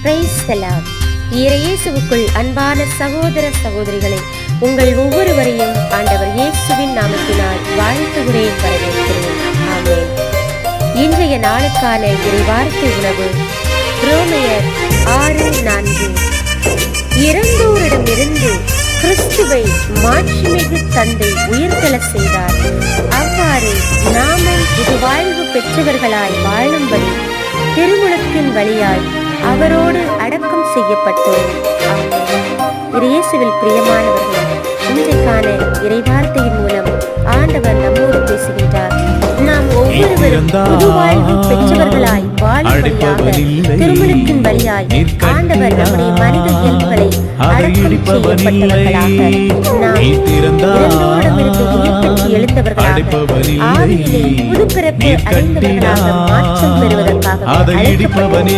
Praise the Lord. இயேசுவுக்குள் அன்பான சகோதர சகோதரிகளே, உங்கள் ஒவ்வொருவரையும் ஆண்டவர் இயேசுவின் நாமத்தினால் வாழ்த்துகிறேன், வரவேற்கிறேன். ஆமென். இன்றைய நாளுக்கான இறைவார்த்தை உணவு ரோமையர் 6:4. இறந்தோரிடமிருந்து கிறிஸ்துவை மாட்சிமிகு தந்தை உயிர்த்தெழ செய்தார். அவ்வாறு நாமும் இது வாழ்வு பெற்றவர்களாய் வாழும்படி திருமுழுக்கின் வழியாய் அவரோடு அடக்கம் செய்யப்பட்டோம். இயேசுவில் பிரியமானவர்கள், இன்றைக்கான இறைவார்த்தையின் மூலம் ஆண்டவர் நம்மோடு பேசுகின்றார். நாம் ஒவ்வொருவரும் புது வாழ்வு பெற்றவர்களாய் வாழும்படியாக திருமுழுக்கின் வழியாய் ஆண்டவர் நம்முடைய மனித இயல்புகளை அடக்கம் செய்யப்பட்டவர்களாக, நாம் இறந்தோரிடமிருந்து உயிர் பெற்று எழுந்தவர்களாக, ஆவியிலே புது பிறப்பு அடைந்தவர்களாக மாற்றம் பெறுவதற்காக அழைக்கப்பட்டோம்.